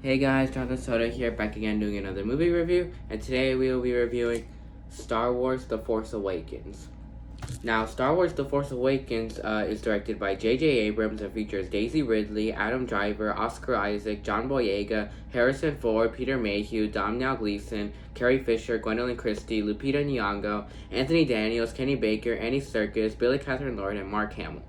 Hey guys, Jonathan Soda here, back again doing another movie review, and today we will be reviewing Star Wars The Force Awakens. Now, Star Wars The Force Awakens is directed by J.J. Abrams and features Daisy Ridley, Adam Driver, Oscar Isaac, John Boyega, Harrison Ford, Peter Mayhew, Domhnall Gleeson, Carrie Fisher, Gwendolyn Christie, Lupita Nyong'o, Anthony Daniels, Kenny Baker, Andy Serkis, Billy Catherine Lord, and Mark Hamill.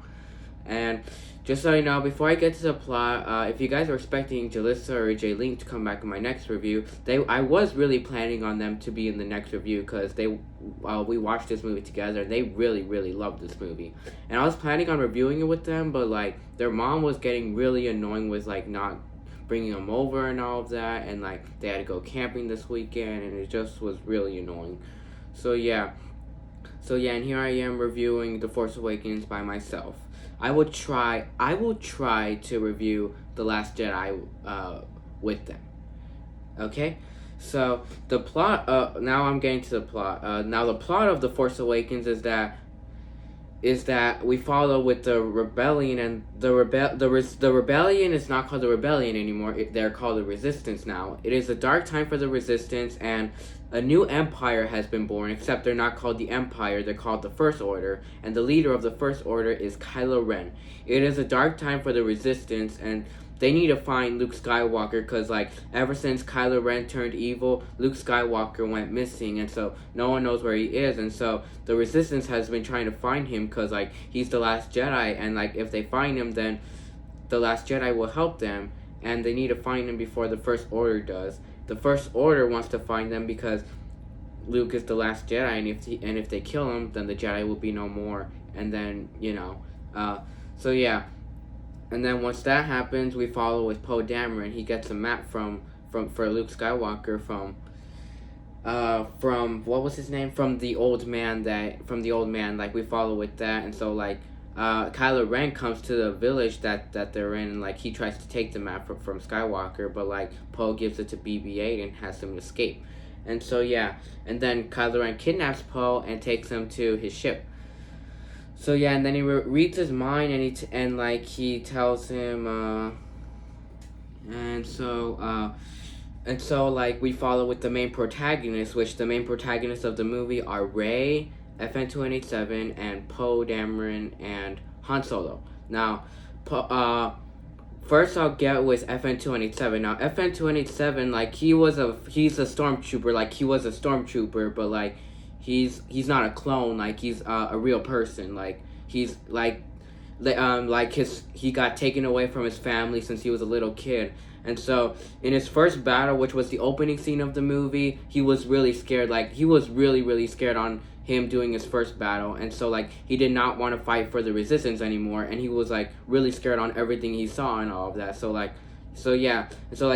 And just so you know, before I get to the plot, if you guys were expecting Jalissa or Jaylene to come back in my next review, I was really planning on them to be in the next review because we watched this movie together. And they really loved this movie, and I was planning on reviewing it with them, but like their mom was getting really annoying with like not bringing them over and all of that, and like they had to go camping this weekend, and it just was really annoying. So yeah, and here I am reviewing The Force Awakens by myself. I will try to review The Last Jedi with them. Okay? So the plot now I'm getting to the plot. Now the plot of The Force Awakens is that we follow with the rebellion, and the rebellion is not called the rebellion anymore. They're called the resistance now. It is a dark time for the resistance, and a new empire has been born, except they're not called the Empire, they're called the First Order, and the leader of the First Order is Kylo Ren. It is a dark time for the resistance, and they need to find Luke Skywalker, because like ever since Kylo Ren turned evil, Luke Skywalker went missing, and so no one knows where he is, and so the resistance has been trying to find him, because like he's the last Jedi, and like if they find him, then the last Jedi will help them, and they need to find him before the First Order does. The First Order wants to find them because Luke is the last Jedi, and if they kill him, then the Jedi will be no more, and then so yeah. And then once that happens, we follow with Poe Dameron. He gets a map for Luke Skywalker from what was his name? From the old man. Like we follow with that, and so like Kylo Ren comes to the village that they're in, and like he tries to take the map from Skywalker, but like Poe gives it to BB-8 and has him escape. And so yeah, and then Kylo Ren kidnaps Poe and takes him to his ship. So yeah, and then he reads his mind, and he tells him, and so like we follow with the main protagonists, which the main protagonists of the movie are Rey, FN-287, and Poe Dameron and Han Solo. Now, first I'll get with FN-287. Now, FN-287, like he's a stormtrooper, like he was a stormtrooper, but like he's not a clone, like he's a real person, like he's he got taken away from his family since he was a little kid. And so in his first battle, which was the opening scene of the movie, he was really scared. Like he was really scared on him doing his first battle, and so like he did not want to fight for the resistance anymore, and he was like really scared on everything he saw and all of that. So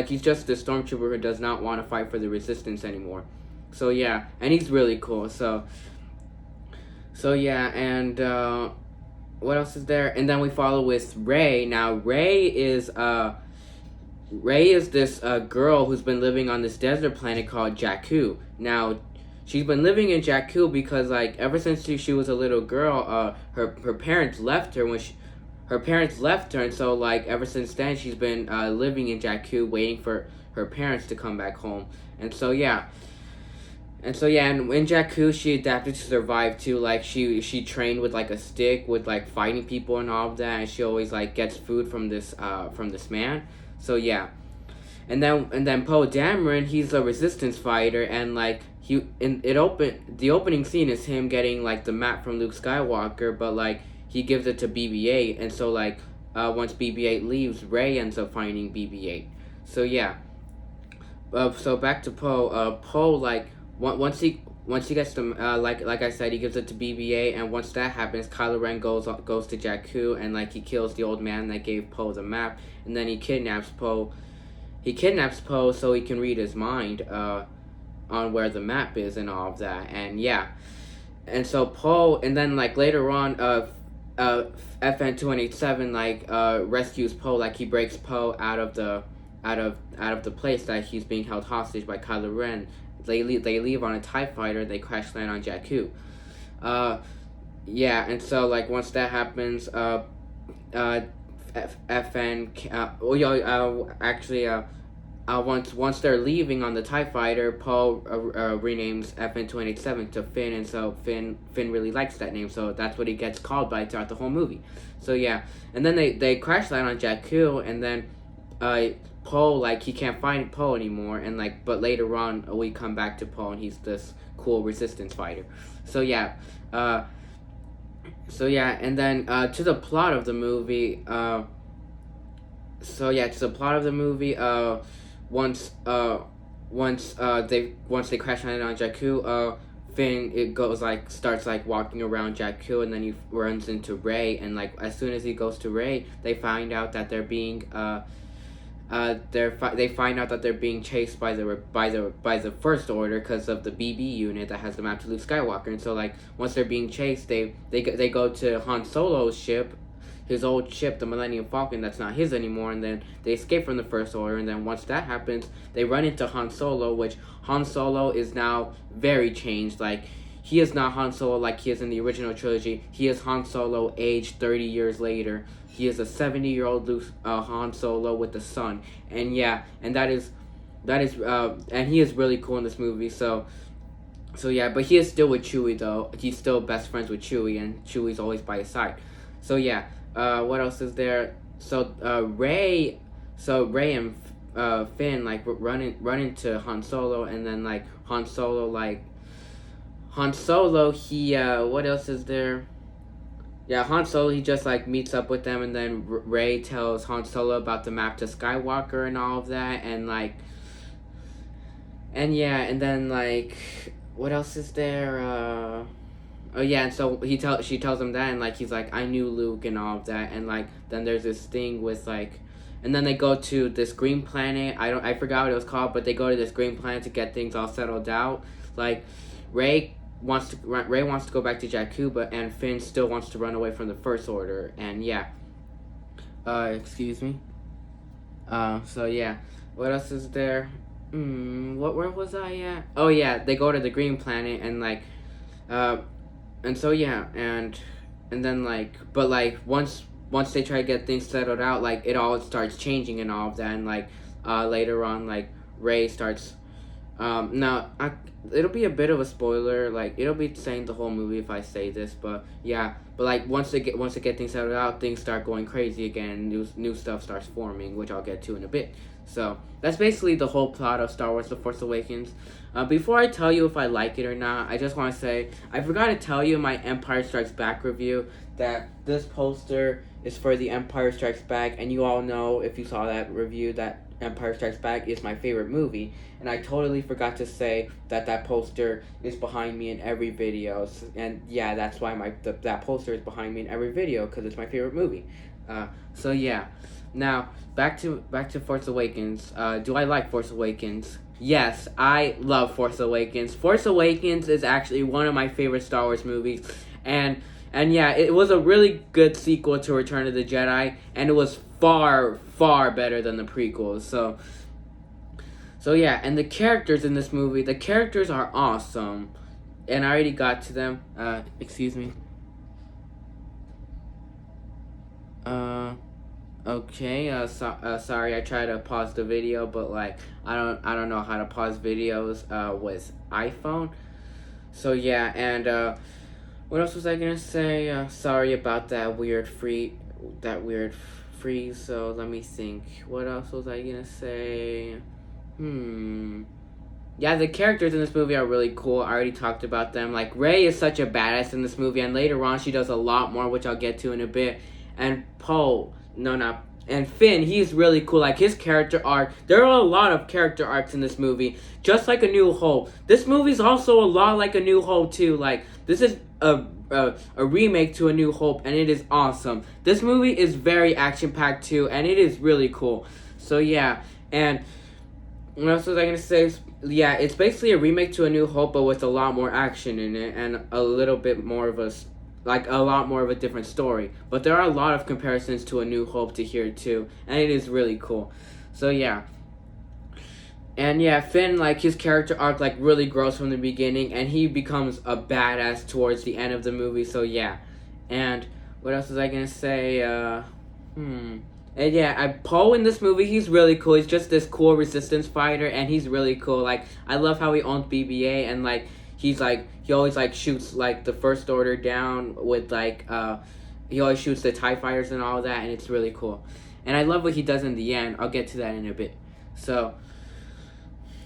he's just this stormtrooper who does not want to fight for the resistance anymore. So yeah, and he's really cool. So yeah, and what else is there? And then we follow with Rey. Now Rey is this girl who's been living on this desert planet called Jakku. Now she's been living in Jakku because like ever since she was a little girl, her parents left her and so like ever since then she's been living in Jakku, waiting for her parents to come back home. And so yeah, and in Jakku she adapted to survive too. Like she trained with like a stick with like fighting people and all of that, and she always like gets food from this man. So yeah, and then Poe Dameron, he's a resistance fighter, and like the opening scene is him getting like the map from Luke Skywalker, but like he gives it to BB-8, and so like once BB-8 leaves, Rey ends up finding BB-8. So yeah, so back to Poe. Poe like once he gets the like I said, he gives it to BB-8, and once that happens, Kylo Ren goes to Jakku, and like he kills the old man that gave Poe the map, and then he kidnaps Poe. He kidnaps Poe so he can read his mind on where the map is and all of that, and yeah, and so Poe, and then like later on, FN-287 like rescues Poe, like he breaks Poe out of the place that he's being held hostage by Kylo Ren. They leave on a TIE fighter. They crash land on Jakku. Yeah, and so like once that happens, FN. once they're leaving on the TIE fighter, Poe renames FN-287 to Finn, and so Finn really likes that name, so that's what he gets called by throughout the whole movie. So yeah, and then they crash land on Jakku, and then Poe, like, he can't find Poe anymore, and like, but later on we come back to Poe, and he's this cool resistance fighter. So yeah, and then to the plot of the movie. Once they crash landed on Jakku, Finn starts walking around Jakku, and then he runs into Rey, and like as soon as he goes to Rey, they find out that they're being chased by the First Order because of the BB unit that has the map to Luke Skywalker. And so like once they're being chased, they go to Han Solo's ship, his old ship, the Millennium Falcon, that's not his anymore, and then they escape from the First Order. And then once that happens, they run into Han Solo, which Han Solo is now very changed. Like, he is not Han Solo like he is in the original trilogy. He is Han Solo aged 30 years later. He is a 70-year-old Han Solo with the sun. And yeah, and and he is really cool in this movie. So yeah, but he is still with Chewie though. He's still best friends with Chewie, and Chewie's always by his side. So yeah. What else is there? So Rey and Finn run into Han Solo, and then Han Solo he what else is there? Yeah, Han Solo, he just meets up with them, and then Rey tells Han Solo about the map to Skywalker and all of that, and then what else is there? Oh yeah, and so she tells him that, and he's like, I knew Luke and all of that, and then there's this thing with and then they go to this green planet. I forgot what it was called, but they go to this green planet to get things all settled out. Rey wants to go back to Jakku, and Finn still wants to run away from the First Order, and yeah. Excuse me. So yeah, what else is there? Where was I at? Oh yeah, they go to the green planet, and and so yeah, and then but once they try to get things settled out, it all starts changing and all of that, and later on Rey starts it'll be a bit of a spoiler, it'll be saying the whole movie if I say this, but yeah, but once they get things settled out, things start going crazy again, new stuff starts forming, which I'll get to in a bit. So that's basically the whole plot of Star Wars The Force Awakens. Before I tell you if I like it or not, I just want to say, I forgot to tell you in my Empire Strikes Back review that this poster is for the Empire Strikes Back, and you all know, if you saw that review, that Empire Strikes Back is my favorite movie, and I totally forgot to say that poster is behind me in every video, and yeah, that's why that poster is behind me in every video, because it's my favorite movie. So yeah, now back to Force Awakens. Do I like Force Awakens? Yes, I love Force Awakens. Force Awakens is actually one of my favorite Star Wars movies, and yeah, it was a really good sequel to Return of the Jedi, and it was far, far better than the prequels. So yeah, and the characters in this movie, the characters are awesome, and I already got to them. Excuse me. Okay. Sorry, I tried to pause the video, but I don't know how to pause videos with iPhone. So yeah, and what else was I gonna say? Sorry about that weird freeze. So let me think. What else was I gonna say? Yeah, the characters in this movie are really cool. I already talked about them. Rey is such a badass in this movie, and later on she does a lot more, which I'll get to in a bit. And and Finn, he's really cool. His character arc, there are a lot of character arcs in this movie, just like A New Hope. This movie's also a lot like A New Hope too. This is a remake to A New Hope, and it is awesome. This movie is very action-packed too, and it is really cool. So yeah, and what else was I gonna say? Yeah, it's basically a remake to A New Hope, but with a lot more action in it, and a little bit more of a lot more of a different story. But there are a lot of comparisons to A New Hope to here too, and it is really cool. So yeah. And yeah, Finn, his character arc, really grows from the beginning, and he becomes a badass towards the end of the movie, so yeah. And what else was I gonna say? And yeah, Poe in this movie, he's really cool. He's just this cool resistance fighter, and he's really cool. Like, I love how he owns BB-8, and like he always like shoots like the First Order down with like he always shoots the TIE fighters and all that, and it's really cool. And I love what he does in the end. I'll get to that in a bit. So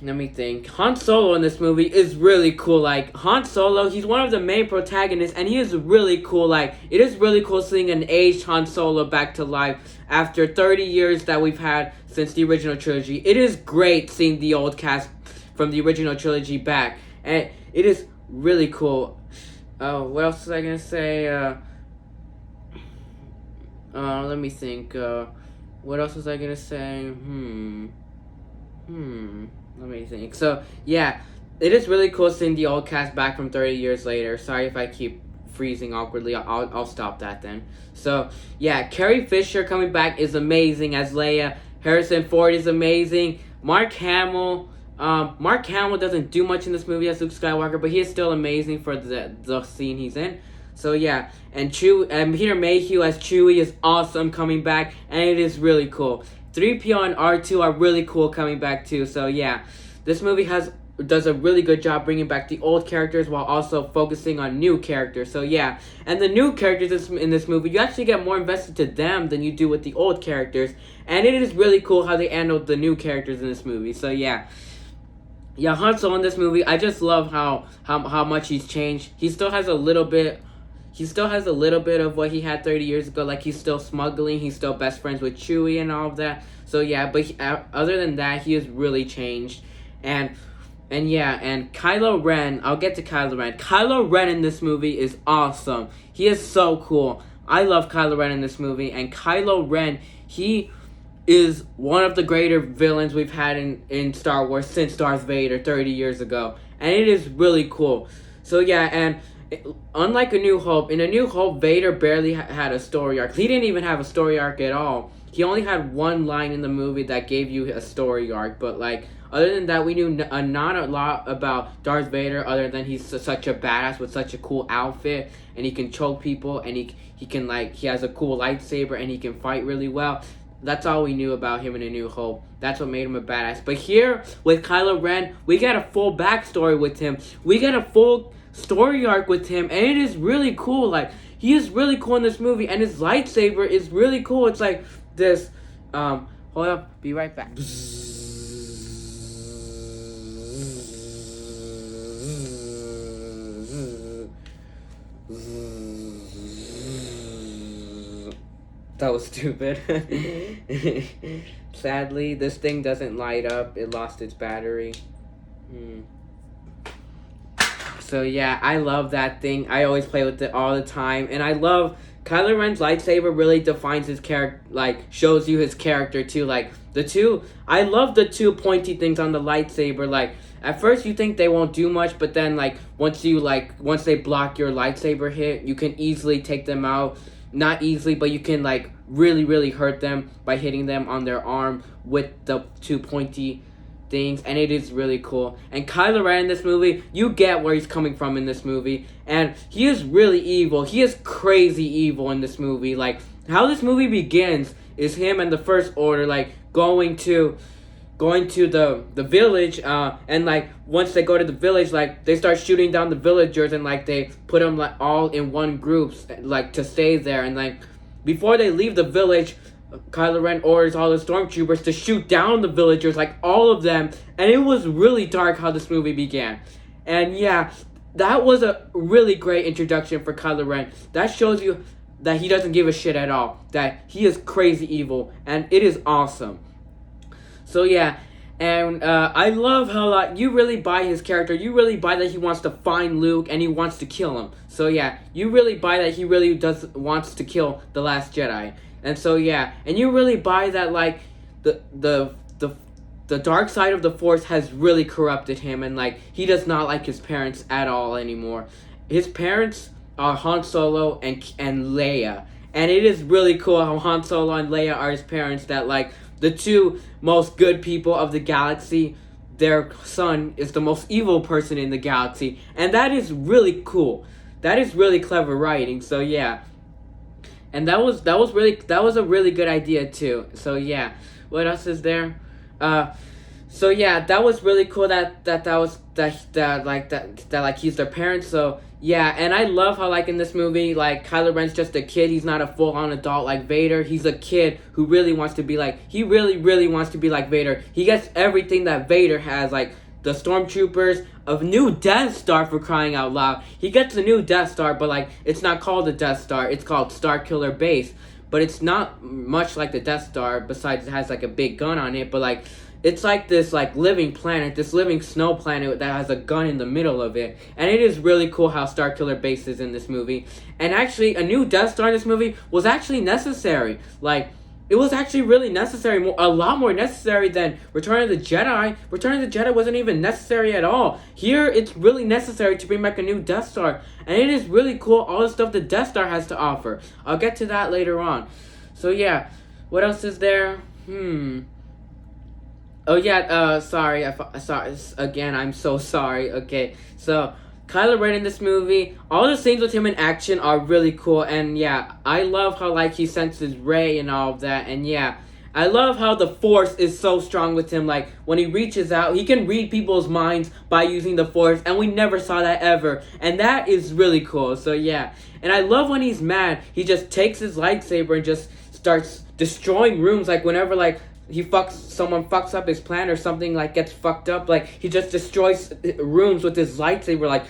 let me think. Han Solo in this movie is really cool. Like, Han Solo, he's one of the main protagonists, and he is really cool. Like, it is really cool seeing an aged Han Solo back to life after 30 years that we've had since the original trilogy. It is great seeing the old cast from the original trilogy back, and it is really cool. Oh, what else was I gonna say? Let me think. What else was I gonna say? Let me think. So, yeah, it is really cool seeing the old cast back from 30 years later. Sorry if I keep freezing awkwardly. I'll stop that then. So, yeah, Carrie Fisher coming back is amazing as Leia. Harrison Ford is amazing. Mark Hamill doesn't do much in this movie as Luke Skywalker, but he is still amazing for the scene he's in. So yeah, and Peter Mayhew as Chewie is awesome coming back, and it is really cool. 3PO and R2 are really cool coming back too. So yeah, this movie does a really good job bringing back the old characters while also focusing on new characters. So yeah, and the new characters in this movie, you actually get more invested to them than you do with the old characters, and it is really cool how they handled the new characters in this movie. So yeah. Yeah, Han Solo in this movie, I just love how much he's changed. He still has a little bit of what he had 30 years ago. Like, he's still smuggling, he's still best friends with Chewie and all of that. So yeah, but other than that, he has really changed. And Kylo Ren, I'll get to Kylo Ren. Kylo Ren in this movie is awesome. He is so cool. I love Kylo Ren in this movie, and Kylo Ren, he is one of the greater villains we've had in Star Wars since Darth Vader 30 years ago. And it is really cool. So yeah, and unlike in A New Hope, Vader barely had a story arc. He didn't even have a story arc at all. He only had one line in the movie that gave you a story arc. But like, other than that, we knew not a lot about Darth Vader, other than he's such a badass with such a cool outfit, and he can choke people, and he has a cool lightsaber, and he can fight really well. That's all we knew about him in A New Hope. That's what made him a badass. But here, with Kylo Ren, we get a full backstory with him. We get a full story arc with him, and it is really cool. Like, he is really cool in this movie, and his lightsaber is really cool. It's like this, hold up, be right back. That was stupid. Sadly, this thing doesn't light up. It lost its battery. So yeah, I love that thing. I always play with it all the time. And I love Kylo Ren's lightsaber really defines his character, like, shows you his character too. Like, I love the two pointy things on the lightsaber. Like, at first you think they won't do much, but then like once they block your lightsaber hit, you can easily take them out. Not easily, but you can like really, really hurt them by hitting them on their arm with the two pointy things, and it is really cool. And Kylo Ren in this movie, you get where he's coming from in this movie, and he is really evil. He is crazy evil in this movie. Like, how this movie begins is him and the First Order like going to the village, and like once they go to the village, like they start shooting down the villagers, and like they put them like all in one groups like to stay there, and like before they leave the village, Kylo Ren orders all the stormtroopers to shoot down the villagers, like all of them, and it was really dark how this movie began. And yeah, that was a really great introduction for Kylo Ren. That shows you that he doesn't give a shit at all, that he is crazy evil, and it is awesome. So yeah, and I love how like you really buy his character. You really buy that he wants to find Luke and he wants to kill him. So yeah, you really buy that he really wants to kill the Last Jedi. And so yeah, and you really buy that like the dark side of the Force has really corrupted him, and like he does not like his parents at all anymore. His parents are Han Solo and Leia, and it is really cool how Han Solo and Leia are his parents. That like the two most good people of the galaxy, their son is the most evil person in the galaxy, and that is really cool. That is really clever writing. So yeah. and that was a really good idea too. So yeah, what else is there? So yeah, that was really cool. That like he's their parents. So yeah, and I love how like in this movie, like Kylo Ren's just a kid. He's not a full on adult like Vader. He's a kid who really wants to be like really wants to be like Vader. He gets everything that Vader has, like the stormtroopers, a new Death Star, for crying out loud. He gets a new Death Star, but like it's not called the Death Star. It's called Star Killer Base. But it's not much like the Death Star. Besides, it has like a big gun on it. But like it's like this like living planet, this living snow planet that has a gun in the middle of it. And it is really cool how Star Killer Base is in this movie. And actually, a new Death Star in this movie was actually necessary. Like, it was actually really necessary, a lot more necessary than Return of the Jedi. Return of the Jedi wasn't even necessary at all. Here, it's really necessary to bring back a new Death Star. And it is really cool, all the stuff the Death Star has to offer. I'll get to that later on. So yeah, what else is there? Oh yeah, sorry, sorry, again, I'm so sorry. Okay, so Kylo Ren in this movie, all the scenes with him in action are really cool, and yeah, I love how like he senses Rey and all of that, and yeah, I love how the Force is so strong with him. Like when he reaches out, he can read people's minds by using the Force, and we never saw that ever, and that is really cool. So yeah, and I love when he's mad, he just takes his lightsaber and just starts destroying rooms. Like whenever like someone fucks up his plan or something like gets fucked up, like he just destroys rooms with his lightsaber, like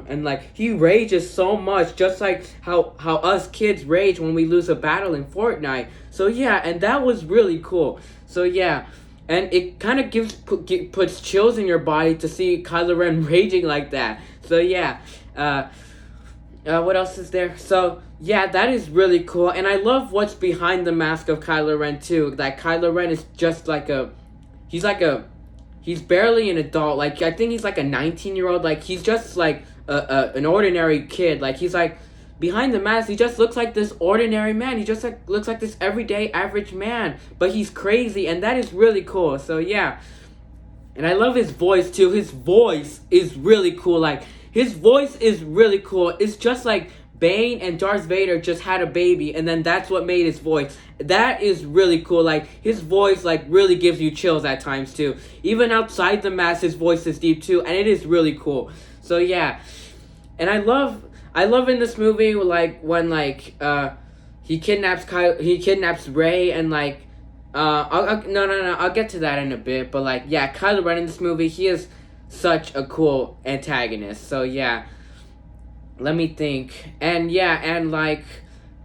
and like he rages so much, just like how us kids rage when we lose a battle in Fortnite. So yeah, and that was really cool. So yeah, and it kind of puts chills in your body to see Kylo Ren raging like that. So yeah, what else is there? So yeah, that is really cool, and I love what's behind the mask of Kylo Ren too. That Kylo Ren is just like he's barely an adult. Like I think he's like a 19-year-old. Like he's just like an ordinary kid. Like he's like behind the mask, he just looks like this ordinary man. He just like looks like this everyday average man, but he's crazy, and that is really cool. So yeah, and I love his voice too. His voice is really cool. Like his voice is really cool. It's just like Bane and Darth Vader just had a baby, and then that's what made his voice. That is really cool. Like his voice like really gives you chills at times too. Even outside the mask, his voice is deep too, and it is really cool. So yeah, and I love in this movie like when like he kidnaps Rey, and like I'll get to that in a bit. But like yeah, Kylo Ren in this movie, he is such a cool antagonist. So yeah. Let me think. And yeah, and like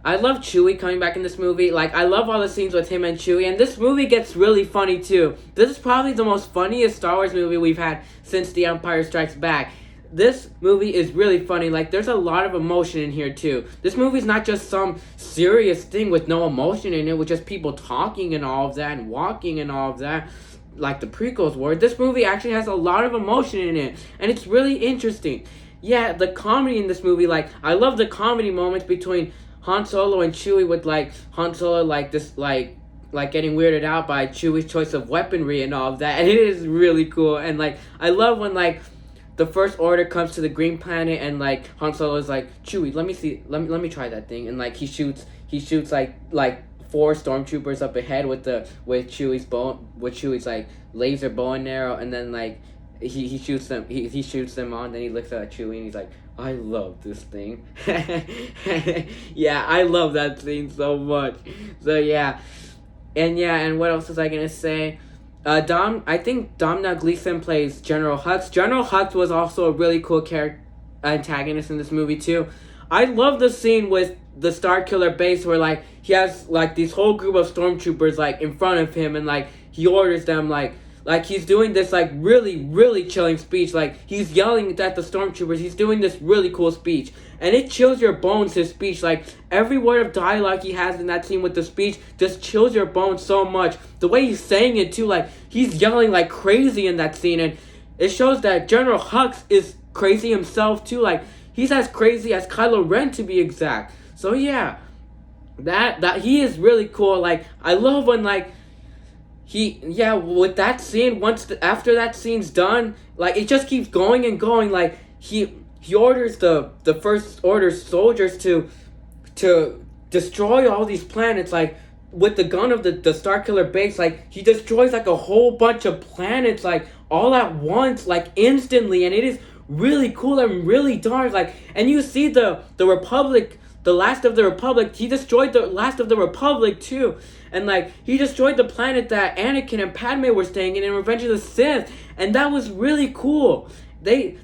I love Chewie coming back in this movie. Like I love all the scenes with him and Chewie, and this movie gets really funny too. This is probably the most funniest Star Wars movie we've had since The Empire Strikes Back. This movie is really funny. Like there's a lot of emotion in here too. This movie's not just some serious thing with no emotion in it, with just people talking and all of that and walking and all of that, like the prequels were. This movie actually has a lot of emotion in it, and it's really interesting. Yeah, the comedy in this movie, like, I love the comedy moments between Han Solo and Chewie, with, like, Han Solo, like, this, like getting weirded out by Chewie's choice of weaponry and all of that, and it is really cool. And, like, I love when, like, the First Order comes to the Green Planet, and, like, Han Solo is like, Chewie, let me try that thing, and, like, he shoots, like, 4 stormtroopers up ahead with Chewie's, like, laser bow and arrow, and then, like, he shoots them. He shoots them on. Then he looks at Chewie and he's like, "I love this thing." Yeah, I love that scene so much. So yeah, and what else was I gonna say? I think Domhnall Gleeson plays General Hux. General Hux was also a really cool antagonist in this movie too. I love the scene with the Star Killer base where like he has like these whole group of stormtroopers like in front of him, and like he orders them like he's doing this like really chilling speech. Like he's yelling at the stormtroopers. He's doing this really cool speech, and it chills your bones. His speech, like every word of dialogue he has in that scene with the speech, just chills your bones so much. The way he's saying it too, like he's yelling like crazy in that scene, and it shows that General Hux is crazy himself too. Like he's as crazy as Kylo Ren, to be exact. So yeah, that he is really cool. Like I love when like. With that scene, after that scene's done, like it just keeps going and going. Like he orders the First Order soldiers to to destroy all these planets, like with the gun of the Starkiller base. Like he destroys like a whole bunch of planets, like all at once, like instantly, and it is really cool and really dark. Like, and you see the Republic, the last of the Republic. He destroyed the last of the Republic too, and like he destroyed the planet that Anakin and Padme were staying in Revenge of the Sith, and that was really cool. They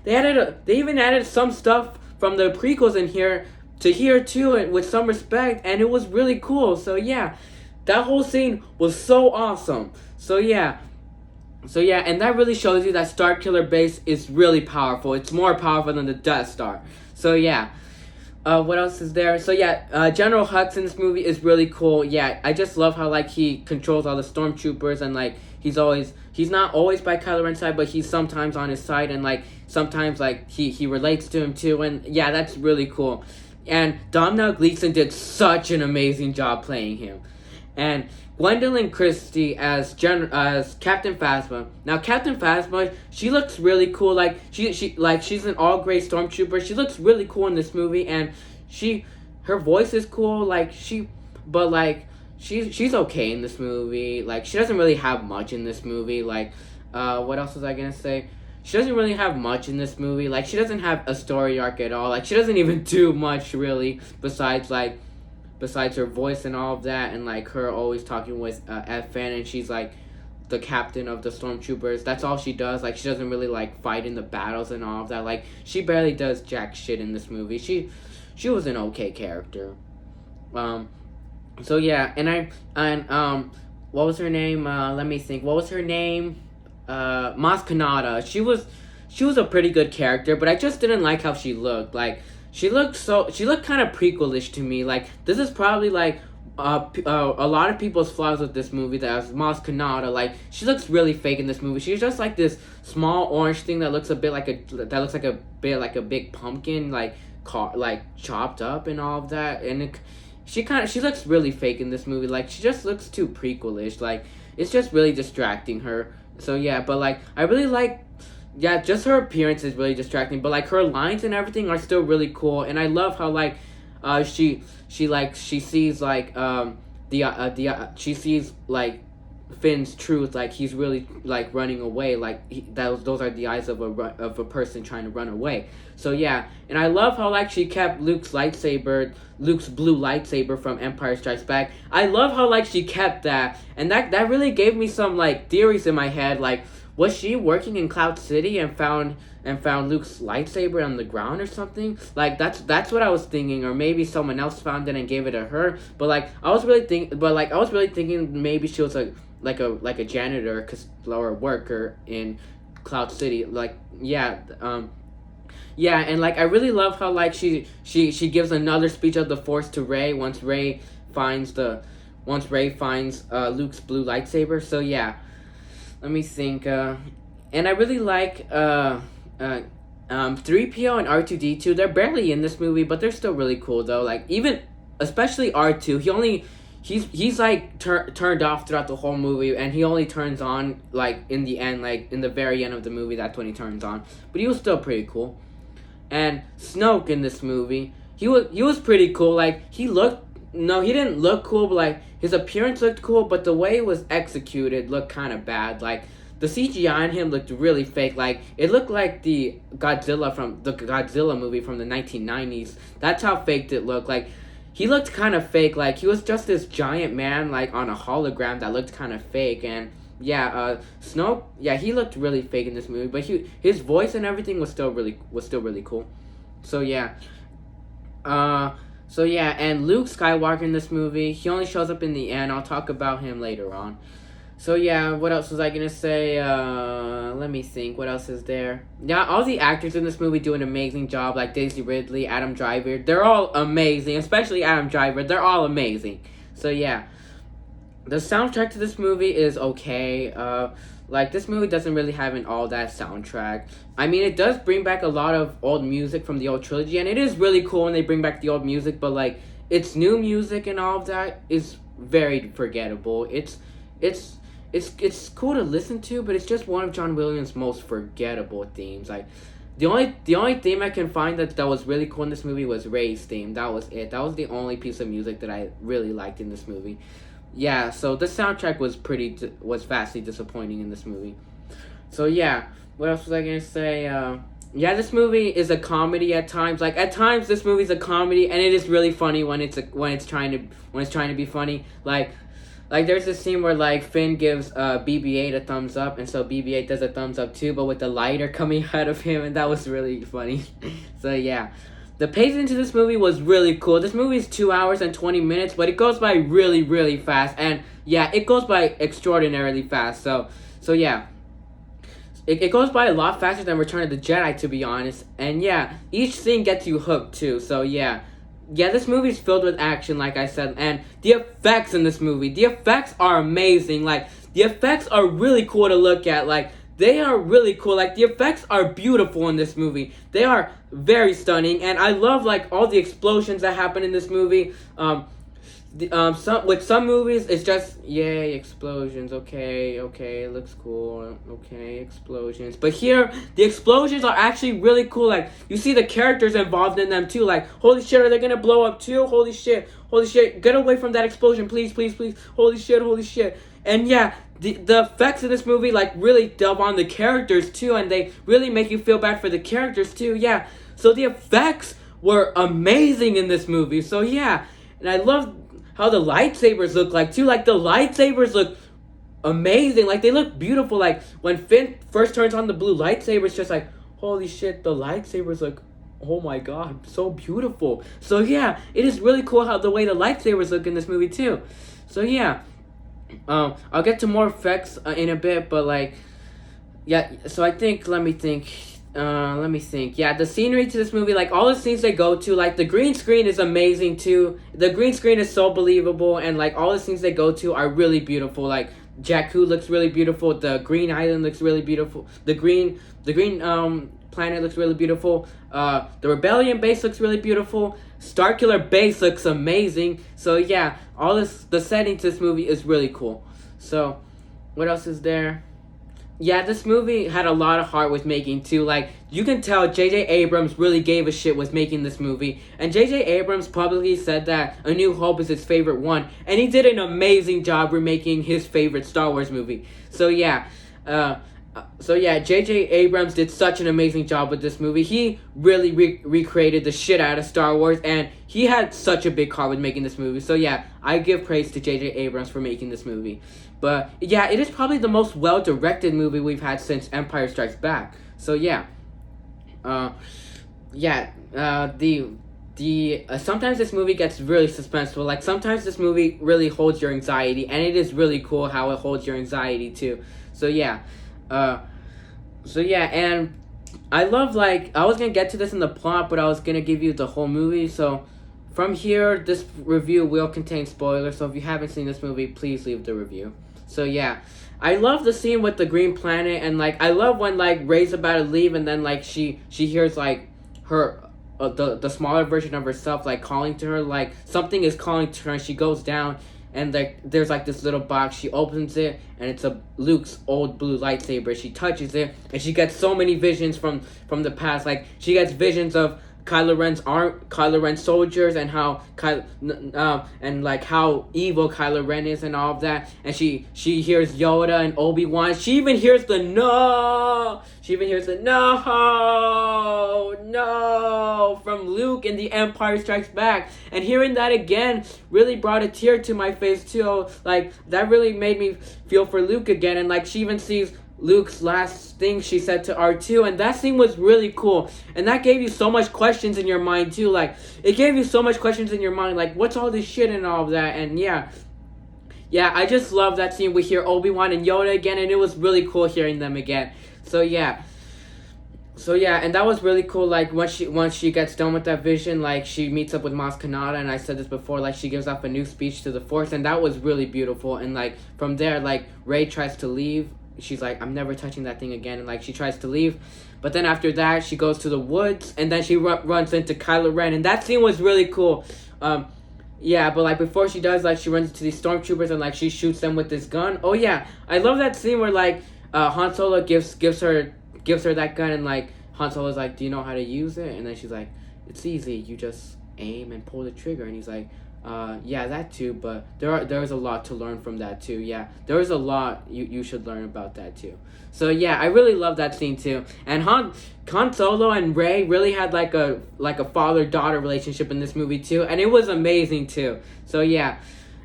even added some stuff from the prequels in here to here too, and with some respect, and it was really cool. So yeah, that whole scene was so awesome. So yeah, and that really shows you that Starkiller Base is really powerful. It's more powerful than the Death Star. So yeah. What else is there? So yeah, General Hux in this movie is really cool. Yeah, I just love how like he controls all the stormtroopers, and like he's not always by Kylo Ren's side, but he's sometimes on his side, and like sometimes like he relates to him too, and yeah, that's really cool. And Domhnall Gleeson did such an amazing job playing him. And Gwendolyn Christie as Captain Phasma. Now Captain Phasma, she looks really cool. Like she's an all gray stormtrooper. She looks really cool in this movie, and her voice is cool. She's okay in this movie. Like she doesn't really have much in this movie. Like what else was I gonna say? She doesn't really have much in this movie. Like she doesn't have a story arc at all. Like she doesn't even do much really besides her voice and all of that, and like her always talking with FN, and she's like the captain of the stormtroopers. That's all she does. Like she doesn't really like fight in the battles and all of that. Like she barely does jack shit in this movie. She was an okay character. So yeah, and what was her name? Let me think. What was her name? Maz Kanata. She was a pretty good character, but I just didn't like how she looked. Like she looked kind of prequelish to me. Like this is probably like a lot of people's flaws with this movie. That was Maz Kanata. Like she looks really fake in this movie. She's just like this small orange thing that looks a bit like a big pumpkin, like chopped up and all of that. And she looks really fake in this movie. Like she just looks too prequelish. Like it's just really distracting her. So yeah, but like I really like. Yeah, just her appearance is really distracting, but like her lines and everything are still really cool, and I love how like she sees like she sees like Finn's truth, like he's really like running away, like those are the eyes of a person trying to run away. So yeah, and I love how like she kept Luke's blue lightsaber from Empire Strikes Back. I love how like she kept that, and that really gave me some like theories in my head, like. Was she working in Cloud City and found Luke's lightsaber on the ground or something? Like that's what I was thinking, or maybe someone else found it and gave it to her. But I was really thinking maybe she was like a janitor or a worker in Cloud City. Like yeah, and like I really love how like she gives another speech of the Force to Rey once Rey finds Luke's blue lightsaber. So yeah. Let me think. And I really like 3PO and R2D2. They're barely in this movie, but they're still really cool though. Like especially R2. He's like turned off throughout the whole movie, and he only turns on like in the end, like in the very end of the movie. That's when he turns on. But he was still pretty cool. And Snoke in this movie, he was pretty cool. Like he didn't look cool, but like his appearance looked cool, but the way it was executed looked kind of bad. Like the CGI on him looked really fake. Like it looked like the Godzilla movie from the 1990s. That's how faked it looked. Like he looked kind of fake. Like he was just this giant man like on a hologram that looked kind of fake. And yeah, Snoke, yeah, he looked really fake in this movie, but his voice and everything was still really cool. So yeah. So yeah, and Luke Skywalker in this movie, he only shows up in the end. I'll talk about him later on. So yeah, what else was I gonna say? Let me think. What else is there? Yeah, all the actors in this movie do an amazing job. Like Daisy Ridley, Adam Driver, they're all amazing. Especially Adam Driver, they're all amazing. So yeah, the soundtrack to this movie is okay. Like, this movie doesn't really have an all that soundtrack. I mean, it does bring back a lot of old music from the old trilogy, and it is really cool when they bring back the old music, but, like, its new music and all of that is very forgettable. It's cool to listen to, but it's just one of John Williams' most forgettable themes. Like, The only theme I can find that was really cool in this movie was Rey's theme. That was it. That was the only piece of music that I really liked in this movie. Yeah, so the soundtrack was vastly disappointing in this movie. So yeah, what else was I gonna say? Yeah, this movie is a comedy at times. Like at times, this movie's a comedy, and it is really funny when it's trying to be funny. Like there's this scene where like Finn gives BB-8 a thumbs up, and so BB-8 does a thumbs up too, but with the lighter coming out of him, and that was really funny. So yeah. The pacing to this movie was really cool. This movie is 2 hours and 20 minutes, but it goes by really, really fast. And yeah, it goes by extraordinarily fast. So yeah. It goes by a lot faster than Return of the Jedi, to be honest. And yeah, each scene gets you hooked too. So yeah. Yeah, this movie's filled with action, like I said. And the effects in this movie, the effects are amazing. Like, the effects are really cool to look at. Like, they are really cool. Like, the effects are beautiful in this movie. They are very stunning. And I love, like, all the explosions that happen in this movie. With some movies, it's just, yay, explosions. Okay, it looks cool. Okay, explosions. But here, the explosions are actually really cool. Like, you see the characters involved in them, too. Like, holy shit, are they gonna blow up, too? Holy shit, get away from that explosion, please. Holy shit. And yeah, the effects in this movie, like, really delve on the characters, too, and they really make you feel bad for the characters, too, yeah. So the effects were amazing in this movie, so yeah. And I love how the lightsabers look like, too. Like, the lightsabers look amazing. Like, they look beautiful. Like, when Finn first turns on the blue lightsaber, it's just like, holy shit, the lightsabers look, oh my god, so beautiful. So yeah, it is really cool how the way the lightsabers look in this movie, too. So yeah. I'll get to more effects in a bit, but like, yeah. So I think, let me think. Yeah, the scenery to this movie, like all the scenes they go to, like the green screen is amazing too. The green screen is so believable, and like all the scenes they go to are really beautiful. Like Jakku looks really beautiful. The green island looks really beautiful. The green planet looks really beautiful. The Rebellion base looks really beautiful. Starkiller base looks amazing. So yeah, the setting to this movie is really cool. So what else is there? Yeah, this movie had a lot of heart with making too. Like, you can tell J.J. Abrams really gave a shit with making this movie. And J.J. Abrams publicly said that A New Hope is his favorite one. And he did an amazing job remaking his favorite Star Wars movie. So yeah, J.J. Abrams did such an amazing job with this movie. He really recreated the shit out of Star Wars, and he had such a big heart with making this movie. So yeah, I give praise to J.J. Abrams for making this movie. But yeah, it is probably the most well-directed movie we've had since Empire Strikes Back. So yeah. Sometimes this movie gets really suspenseful. Like, sometimes this movie really holds your anxiety, and it is really cool how it holds your anxiety too. So yeah. And I love, like, I was gonna get to this in the plot, but I was gonna give you the whole movie. So from here, this review will contain spoilers, so if you haven't seen this movie, please leave the review. So yeah, I love the scene with the green planet, and like I love when like Rey's about to leave, and then like she hears like her the smaller version of herself like calling to her, like something is calling to her, and she goes down, and like there's like this little box. She opens it, and it's a Luke's old blue lightsaber. She touches it, and she gets so many visions from the past. Like, she gets visions of Kylo Ren's soldiers, and how and like how evil Kylo Ren is and all of that. And she hears Yoda and Obi-Wan. She even hears the no from Luke in The Empire Strikes Back. And hearing that again really brought a tear to my face too. Like, that really made me feel for Luke again. And like, she even sees Luke's last thing she said to R2, and that scene was really cool, and that gave you so much questions in your mind too. Like, it gave you so much questions in your mind, like, what's all this shit and all of that. And yeah, I just love that scene. We hear Obi-Wan and Yoda again, and it was really cool hearing them again. So yeah, and that was really cool. Like, once she gets done with that vision, like, she meets up with Maz Kanata, and I said this before, like, she gives off a new speech to the Force, and that was really beautiful. And like, from there, like, Rey tries to leave. She's like, I'm never touching that thing again. And like, she tries to leave. But then after that, she goes to the woods. And then she runs into Kylo Ren. And that scene was really cool. Yeah, but like, before she does, like, she runs into these stormtroopers. And like, she shoots them with this gun. Oh yeah, I love that scene where like Han Solo gives her that gun. And like, Han Solo's like, do you know how to use it? And then she's like, it's easy. You just aim and pull the trigger. And he's like, yeah, that too, but there's a lot to learn from that too. Yeah, there's a lot you should learn about that too. So yeah, I really love that scene too. And Han Solo and Rey really had like a father-daughter relationship in this movie too, and it was amazing too. So yeah,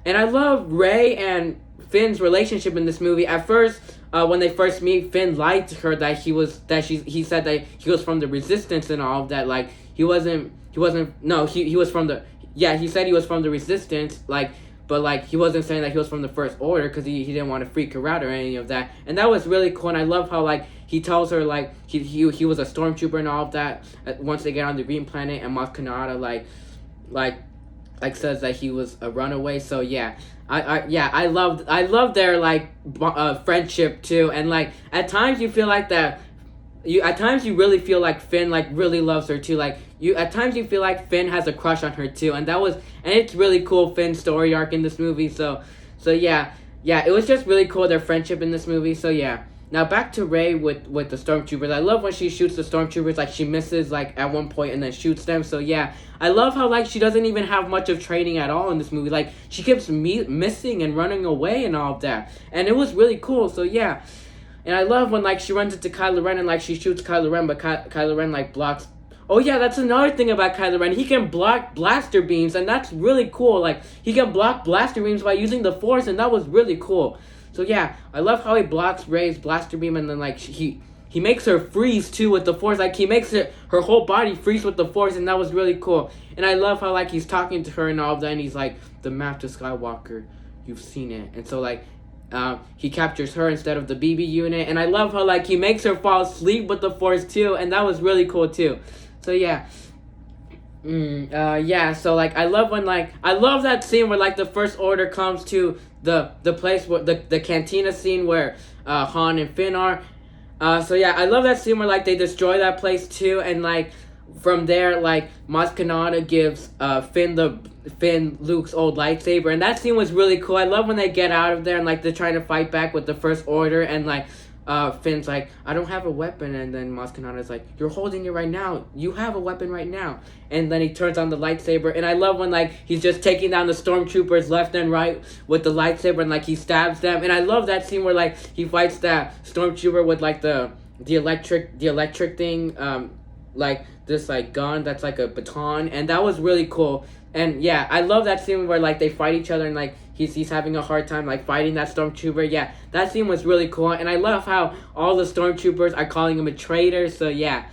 and I love Rey and Finn's relationship in this movie. At first, when they first meet, Finn lied to her that he said that he was from the Resistance and all of that. Like he was from the. Yeah, he said he was from the Resistance, but he wasn't saying that he was from the First Order because he didn't want to freak her out or any of that. And that was really cool, and I love how he tells her he was a stormtrooper and all of that once they get on the Green Planet, and Maz Kanata says that he was a runaway. So yeah, I love their friendship too, and at times you feel like that. At times you really feel like Finn really loves her too. At times you feel like Finn has a crush on her too, and it's really cool, Finn's story arc in this movie. So yeah, it was just really cool, their friendship in this movie. So yeah, now back to Rey with the stormtroopers. I love when she shoots the stormtroopers, she misses at one point and then shoots them. So yeah, I love how she doesn't even have much of training at all in this movie. She keeps missing and running away and all of that, and it was really cool. So yeah. And I love when she runs into Kylo Ren and she shoots Kylo Ren, but Kylo Ren blocks. Oh yeah, that's another thing about Kylo Ren. He can block blaster beams, and that's really cool. He can block blaster beams by using the Force, and that was really cool. So yeah, I love how he blocks Rey's blaster beam, and then he makes her freeze too with the Force. He makes her whole body freeze with the Force, and that was really cool. And I love how he's talking to her and all of that, and he's like, the map to Skywalker, you've seen it. And so he captures her instead of the BB unit, and I love how he makes her fall asleep with the Force too, and that was really cool too. So yeah, So I love when I love that scene where the First Order comes to the place where the cantina scene where Han and Finn are. So yeah, I love that scene where they destroy that place too, and from there Maz Kanata gives Finn Luke's old lightsaber, and that scene was really cool. I love when they get out of there and they're trying to fight back with the First Order, and Finn's I don't have a weapon, and then Maz Kanata's you're holding it right now, you have a weapon right now, and then he turns on the lightsaber, and I love when he's just taking down the stormtroopers left and right with the lightsaber, and he stabs them, and I love that scene where he fights that stormtrooper with the electric thing, this gun that's a baton, and that was really cool. And yeah, I love that scene where they fight each other, and he's having a hard time fighting that stormtrooper. Yeah, that scene was really cool, and I love how all the stormtroopers are calling him a traitor. So yeah,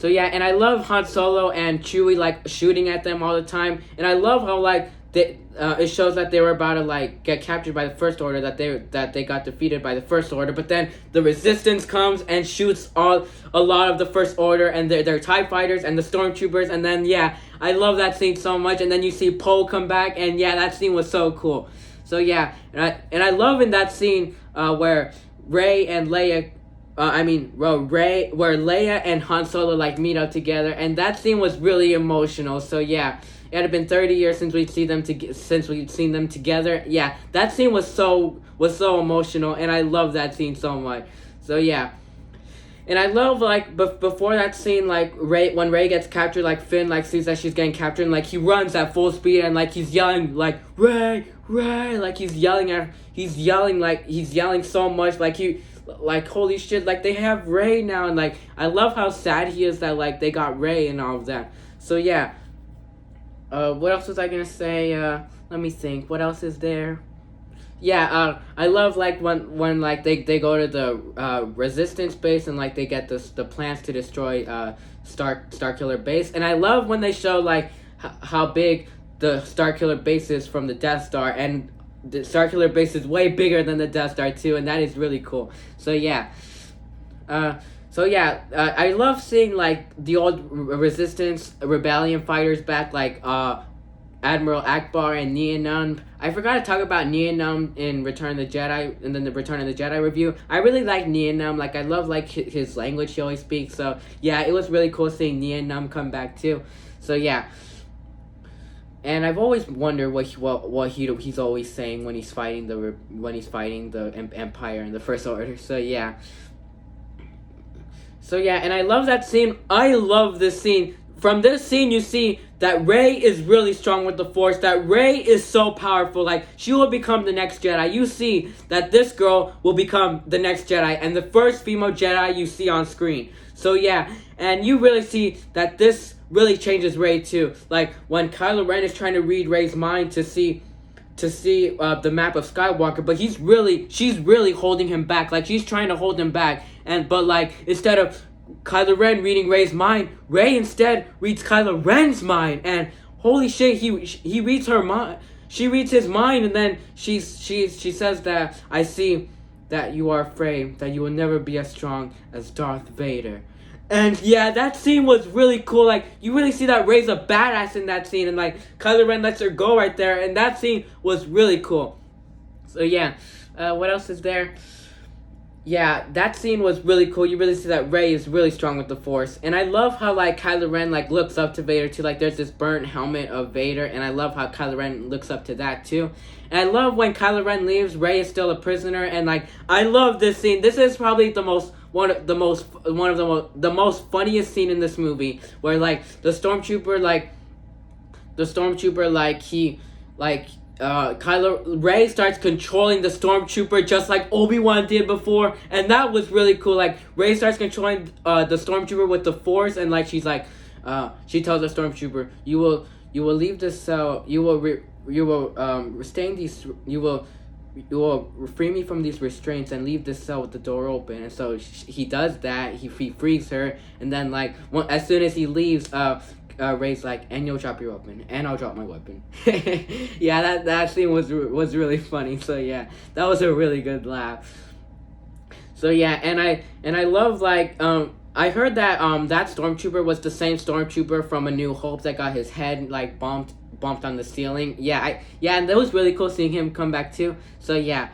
and I love Han Solo and Chewie shooting at them all the time, and I love how it shows that they were about to get captured by the First Order, that they got defeated by the First Order, but then the Resistance comes and shoots a lot of the First Order and their TIE fighters and the stormtroopers, and then yeah, I love that scene so much. And then you see Poe come back, and yeah, that scene was so cool. So yeah, and I love in that scene where Rey and Leia. Where Leia and Han Solo meet up together, and that scene was really emotional. So yeah, it had been 30 years since we'd seen them together. Yeah, that scene was so emotional, and I love that scene so much. So yeah, and I love before that scene, when Rey gets captured, Finn sees that she's getting captured, and he runs at full speed, and he's yelling Rey, he's yelling so much, holy shit, they have Rey now, and I love how sad he is that they got Rey and all of that. So yeah, what else was I gonna say? Let me think, what else is there? Yeah, I love when they go to the Resistance base, and they get the plans to destroy Starkiller base, and I love when they show how big the Starkiller base is from the Death Star, and the Starkiller base is way bigger than the Death Star too, and that is really cool. So yeah, I love seeing the old Resistance Rebellion fighters back, Admiral Akbar and Nien Nunb. I forgot to talk about Nien Nunb in Return of the Jedi, and then the Return of the Jedi review. I really like Nien Nunb. I love his language he always speaks. So yeah, it was really cool seeing Nien Nunb come back too. So yeah. And I've always wondered what he's always saying when he's fighting the Empire and the First Order. So yeah. So yeah, and I love that scene. I love this scene. From this scene, you see that Rey is really strong with the Force. That Rey is so powerful. Like, she will become the next Jedi. You see that this girl will become the next Jedi and the first female Jedi you see on screen. So yeah, and you really see that this really changes Rey too. Like, when Kylo Ren is trying to read Rey's mind to see the map of Skywalker, but she's really holding him back. Like, she's trying to hold him back, but like, instead of Kylo Ren reading Rey's mind, Rey instead reads Kylo Ren's mind, and holy shit, he reads her mind. She reads his mind, and then she says that, I see that you are afraid that you will never be as strong as Darth Vader. And yeah, that scene was really cool. Like, you really see that Rey's a badass in that scene, and like, Kylo Ren lets her go right there, and that scene was really cool. So yeah, what else is there? Yeah, that scene was really cool. You really see that Rey is really strong with the Force. And I love how, like, Kylo Ren, like, looks up to Vader, too. Like, there's this burnt helmet of Vader, and I love how Kylo Ren looks up to that, too. And I love when Kylo Ren leaves, Rey is still a prisoner, and, like, I love this scene. This is probably the most funniest scene in this movie, where, like, the stormtrooper, Rey starts controlling the stormtrooper just like Obi-Wan did before, and that was really cool. Like, Rey starts controlling the stormtrooper with the Force, and like, she's like, she tells the stormtrooper, you will leave this cell, you will restrain these, you will free me from these restraints and leave this cell with the door open. And so he does that. He frees her, and then like, as soon as he leaves, Rey's like, and you'll drop your weapon, and I'll drop my weapon. Yeah, that scene was really funny. So yeah, that was a really good laugh. So yeah, and I love, like, I heard that that stormtrooper was the same stormtrooper from A New Hope that got his head like bumped on the ceiling. Yeah, and that was really cool seeing him come back too. So yeah.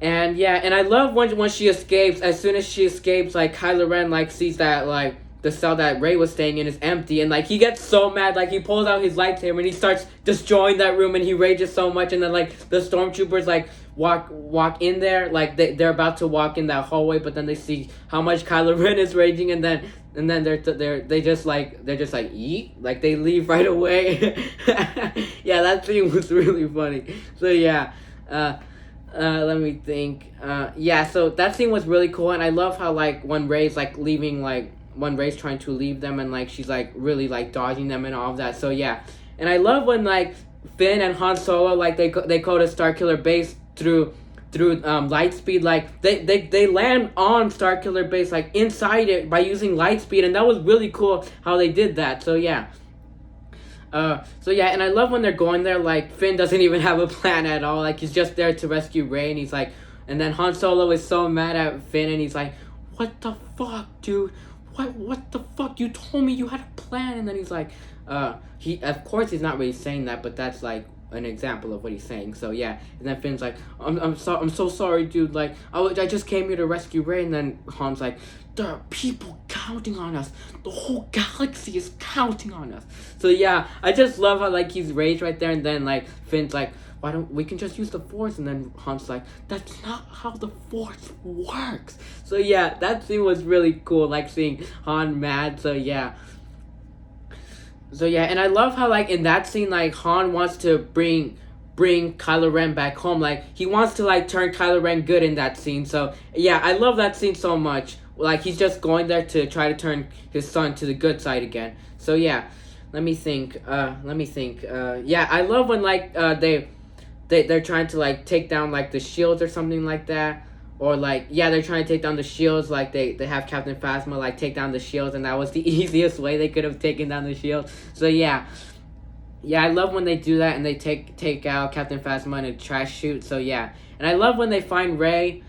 And yeah, and I love when she escapes. As soon as she escapes, like, Kylo Ren like sees that, like, the cell that Rey was staying in is empty, and like, he gets so mad, like, he pulls out his lightsaber and he starts destroying that room, and he rages so much, and then like, the stormtroopers like walk in there, like, they're about to walk in that hallway, but then they see how much Kylo Ren is raging, and then they're just like eat, like, they leave right away. Yeah, that scene was really funny. So yeah, let me think. Yeah, so that scene was really cool, and I love how, like, when Rey's like leaving, like, when Rey's trying to leave them, and like, she's like really like dodging them and all of that. So yeah, and I love when, like, Finn and Han Solo, like, they go to Starkiller Base through light speed. Like, they land on Starkiller Base, like, inside it by using light speed, and that was really cool how they did that. So yeah. So yeah, and I love when they're going there, like, Finn doesn't even have a plan at all. Like, he's just there to rescue Rey, and he's like, and then Han Solo is so mad at Finn, and he's like, what the fuck, dude? What the fuck? You told me you had a plan. And then he's like, he, of course he's not really saying that, but that's like an example of what he's saying. So yeah, and then Finn's like, I'm so sorry, dude. Like, I just came here to rescue Rey. And then Han's like, there are people counting on us. The whole galaxy is counting on us. So yeah, I just love how, like, he's raged right there, and then like, Finn's like, why don't we can just use the Force? And then Han's like, that's not how the Force works. So yeah, that scene was really cool, like, seeing Han mad. So yeah, and I love how, like, in that scene, like, Han wants to bring Kylo Ren back home. Like, he wants to, like, turn Kylo Ren good in that scene. So yeah, I love that scene so much. Like, he's just going there to try to turn his son to the good side again. So yeah, let me think. Yeah, I love when, like, they're trying to, like, take down, like, the shields or something like that. Or, like, yeah, they're trying to take down the shields. Like, they have Captain Phasma, like, take down the shields, and that was the easiest way they could have taken down the shield. So yeah, I love when they do that, and they take out Captain Phasma in a trash chute. So yeah, and I love when they find Rey.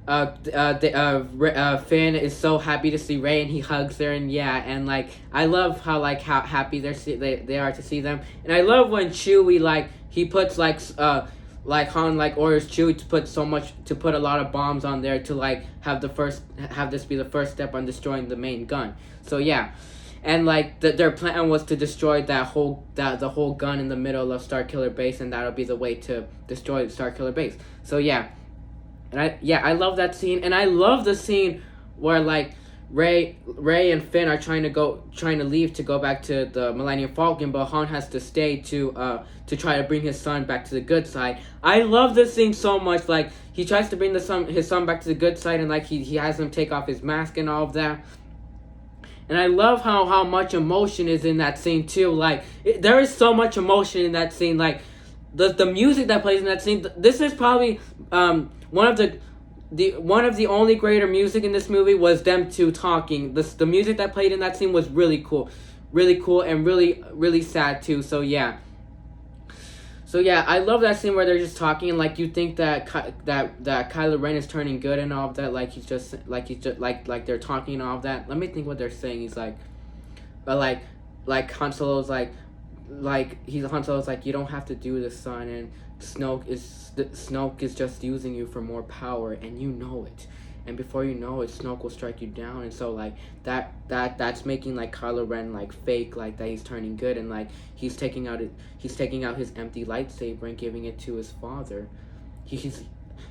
Finn is so happy to see Rey, and he hugs her, and yeah, and like, I love how happy they are to see them. And I love when Chewie, like, he puts like Han, like, orders Chewie to put a lot of bombs on there to, like, have this be the first step on destroying the main gun. So yeah, and like, their plan was to destroy the whole gun in the middle of Starkiller Base, and that'll be the way to destroy Starkiller Base. So yeah. And I love that scene, and I love the scene where, like, Ray and Finn are trying to leave to go back to the Millennium Falcon, but Han has to stay to try to bring his son back to the good side. I love this scene so much. Like, he tries to bring his son back to the good side, and like he has him take off his mask and all of that. And I love how much emotion is in that scene too. Like, there is so much emotion in that scene. Like, the music that plays in that scene. This is probably one of the only greater music in this movie was them two talking. The music that played in that scene was really cool, and really sad too. So yeah, I love that scene where they're just talking, and like you think that Kylo Ren is turning good and all of that. Like he's just like they're talking and all of that. Let me think what they're saying. He's like, but like Han Solo's like Han Solo's like, you don't have to do this, son, and Snoke is just using you for more power, and you know it. And before you know it, Snoke will strike you down. And so like that's making like Kylo Ren like fake like that he's turning good, and like he's taking out his empty lightsaber and giving it to his father. He's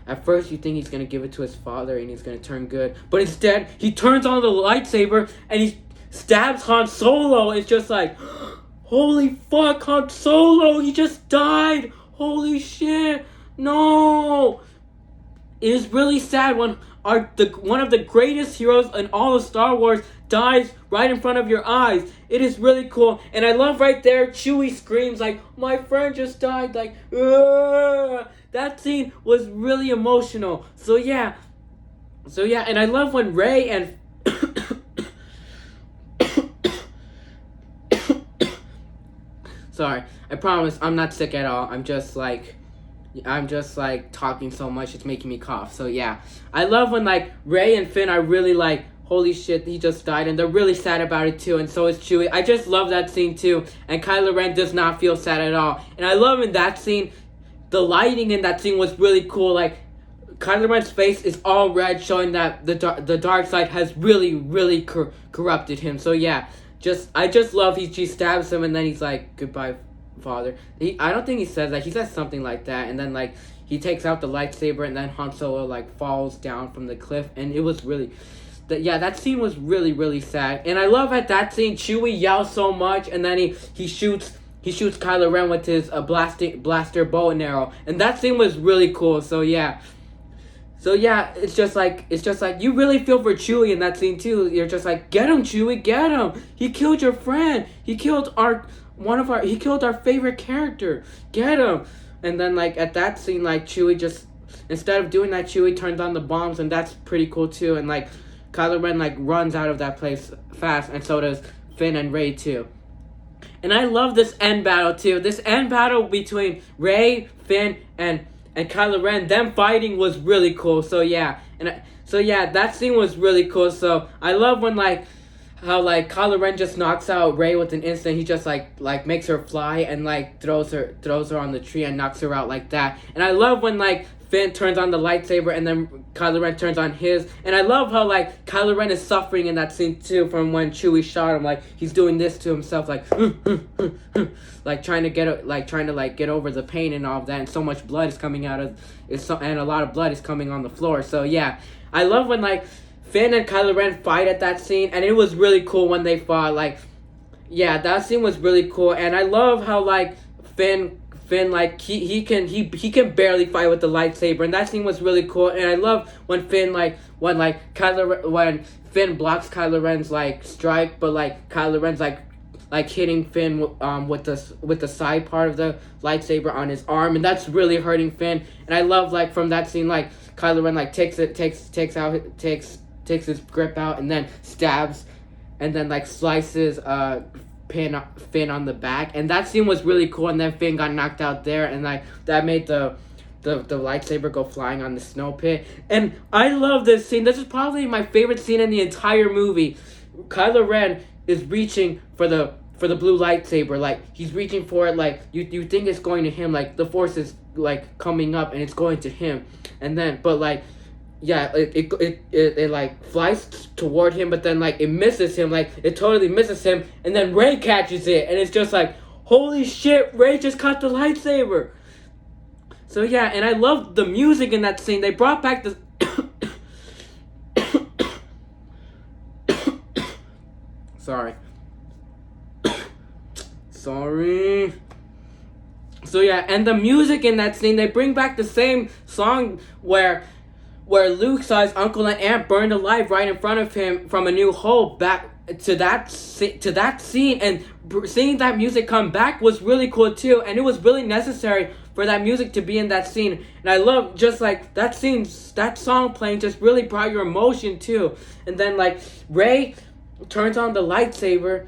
at first you think he's gonna give it to his father and he's gonna turn good, but instead he turns on the lightsaber and he stabs Han Solo. It's just like, holy fuck, Han Solo, he just died. Holy shit, no. It is really sad when one of the greatest heroes in all of Star Wars dies right in front of your eyes. It is really cool. And I love right there, Chewie screams like, my friend just died. Like, Ugh! That scene was really emotional. So yeah, and I love when Rey and sorry, I promise I'm not sick at all. I'm just like talking so much, it's making me cough. So yeah, I love when like Rey and Finn are really like, holy shit, he just died, and they're really sad about it too, and so is Chewie. I just love that scene too, and Kylo Ren does not feel sad at all. And I love in that scene, the lighting in that scene was really cool. Like, Kylo Ren's face is all red, showing that the dark side has really corrupted him. So yeah, I just love he stabs him, and then he's like, goodbye, father. I don't think he says that. He says something like that, and then like he takes out the lightsaber, and then Han Solo like falls down from the cliff, and it was really, that scene was really sad. And I love at that scene, Chewie yells so much, and then he shoots Kylo Ren with his blaster bow and arrow, and that scene was really cool. So yeah, it's just like you really feel for Chewie in that scene too. You're just like, get him, Chewie, get him. He killed your friend. He killed our favorite character. Get him. And then like at that scene, like Chewie just, instead of doing that, Chewie turns on the bombs, and that's pretty cool too. And like Kylo Ren like runs out of that place fast, and so does Finn and Rey too. And I love this end battle too. This end battle between Rey, Finn, and Kylo Ren, them fighting was really cool. So yeah, that scene was really cool. So I love when like how like Kylo Ren just knocks out Rey with an instant. He just like makes her fly and like throws her on the tree and knocks her out like that. And I love when like Finn turns on the lightsaber and then Kylo Ren turns on his. And I love how like Kylo Ren is suffering in that scene too, from when Chewie shot him. Like he's doing this to himself, like like trying to get over the pain and all of that. And so much blood is coming out of and a lot of blood is coming on the floor. So yeah, I love when like Finn and Kylo Ren fight at that scene, and it was really cool when they fought. Like, yeah, that scene was really cool. And I love how like Finn like he can barely fight with the lightsaber, and that scene was really cool. And I love when Finn when Finn blocks Kylo Ren's like strike, but like Kylo Ren's like hitting Finn with the side part of the lightsaber on his arm, and that's really hurting Finn. And I love like from that scene, like Kylo Ren like takes his grip out and then stabs and then like slices Finn on the back, and that scene was really cool. And then Finn got knocked out there, and like that made the lightsaber go flying on the snow pit. And I love this scene. This is probably my favorite scene in the entire movie. Kylo Ren is reaching for the blue lightsaber. Like he's reaching for it, like you think it's going to him, like the force is like coming up and it's going to him, and then but like yeah, it like flies toward him, but then like it misses him, like it totally misses him, and then Rey catches it, and it's just like, holy shit, Rey just caught the lightsaber. So yeah, and I love the music in that scene. They brought back the Sorry. Sorry. So yeah, and the music in that scene, they bring back the same song where Luke saw his uncle and aunt burned alive right in front of him from A New Hope, back to that scene, and seeing that music come back was really cool too, and it was really necessary for that music to be in that scene. And I love just like that scene, that song playing just really brought your emotion too. And then like Rey turns on the lightsaber,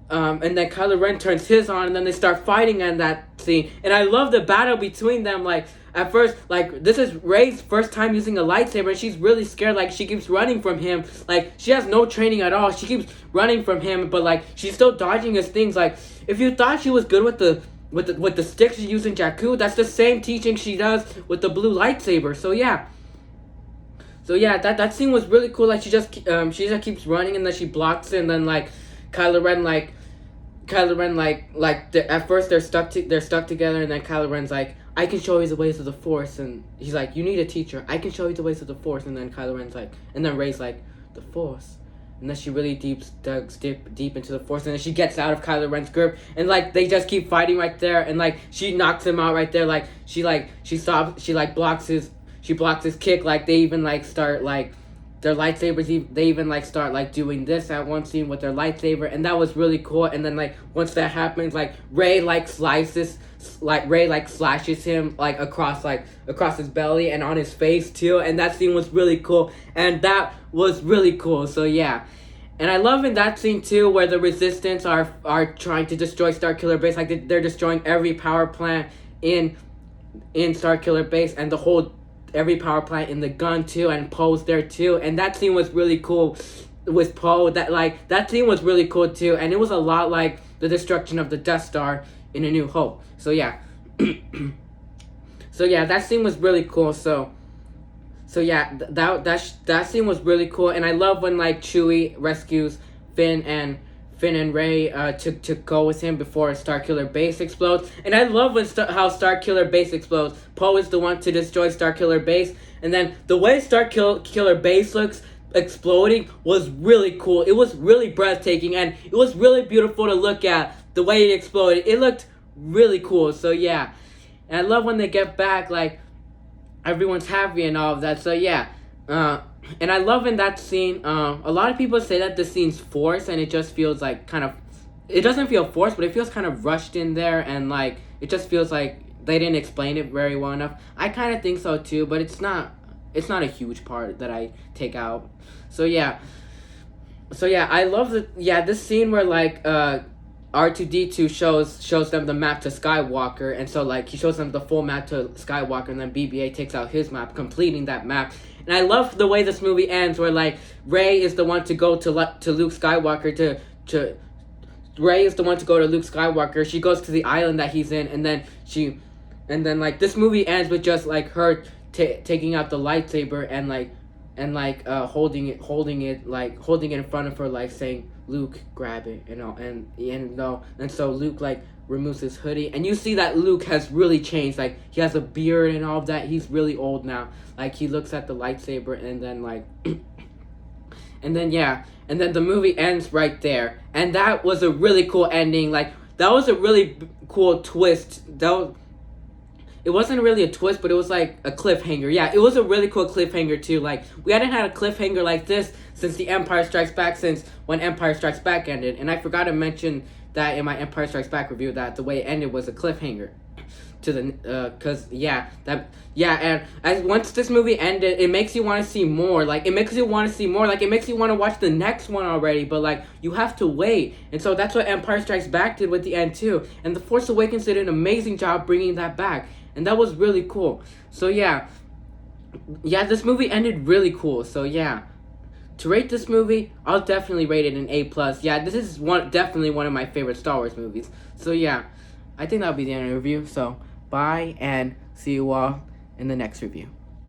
and then Kylo Ren turns his on, and then they start fighting in that scene. And I love the battle between them. Like at first, like this is Rey's first time using a lightsaber, and she's really scared. Like she keeps running from him. Like she has no training at all. She keeps running from him, but like she's still dodging his things. Like if you thought she was good with the stick she used in Jakku, that's the same teaching she does with the blue lightsaber. So yeah. That scene was really cool. Like she just keeps running, and then she blocks it, and then like Kylo Ren at first they're stuck together, and then Kylo Ren's like, I can show you the ways of the Force, and he's like, you need a teacher. I can show you the ways of the Force, and then Kylo Ren's like, and then Rey's like, the Force, and then she really digs deep into the Force, and then she gets out of Kylo Ren's grip, and like they just keep fighting right there, and like she knocks him out right there, like she blocks his kick, like they even like start like their lightsabers, they even like start like doing this at one scene with their lightsaber, and that was really cool. And then like once that happens, like Rey slashes him like across his belly and on his face too, and that scene was really cool, and that was really cool. So yeah. And I love in that scene too where the Resistance are trying to destroy Starkiller Base, like they're destroying every power plant in Starkiller Base, and every power plant in the gun too, and Poe's there too, and that scene was really cool with Poe. That scene was really cool too, and it was a lot like the destruction of the Death Star in A New Hope. So yeah. So yeah, that scene was really cool. So yeah, that scene was really cool, and I love when like Chewie rescues Finn and Rey to go with him before Starkiller Base explodes. And I love when how Starkiller Base explodes. Poe is the one to destroy Starkiller Base, and then the way Starkiller Base looks exploding was really cool. It was really breathtaking, and it was really beautiful to look at the way it exploded. It looked really cool. So yeah, and I love when they get back, like everyone's happy and all of that. So yeah. And I love in that scene, a lot of people say that the scene's forced, and it just feels like it doesn't feel forced, but it feels kind of rushed in there, and like, it just feels like they didn't explain it very well enough. I kind of think so too, but it's not a huge part that I take out. So yeah, I love this scene where like, R2-D2 shows them the map to Skywalker, and so like he shows them the full map to Skywalker, and then BB-8 takes out his map, completing that map. And I love the way this movie ends, where like Rey is the one to go to Luke Skywalker Rey is the one to go to Luke Skywalker. She goes to the island that he's in, and then like this movie ends with just like her taking out the lightsaber and holding it in front of her, like saying, Luke, grab it, and so Luke like removes his hoodie, and you see that Luke has really changed. Like he has a beard and all of that. He's really old now. Like he looks at the lightsaber, and then like and then the movie ends right there, and that was a really cool ending. Like that was a really cool twist. It wasn't really a twist, but it was like a cliffhanger. Yeah, it was a really cool cliffhanger too. Like we hadn't had a cliffhanger like this since The Empire Strikes Back, since when Empire Strikes Back ended. And I forgot to mention that in my Empire Strikes Back review, that the way it ended was a cliffhanger. And once this movie ended, it makes you want to see more. Like it makes you want to watch the next one already. But like you have to wait, and so that's what Empire Strikes Back did with the end too. And The Force Awakens did an amazing job bringing that back, and that was really cool. So yeah, this movie ended really cool. So yeah. To rate this movie, I'll definitely rate it an A+. Yeah, this is definitely one of my favorite Star Wars movies. So yeah, I think that'll be the end of the review. So bye, and see you all in the next review.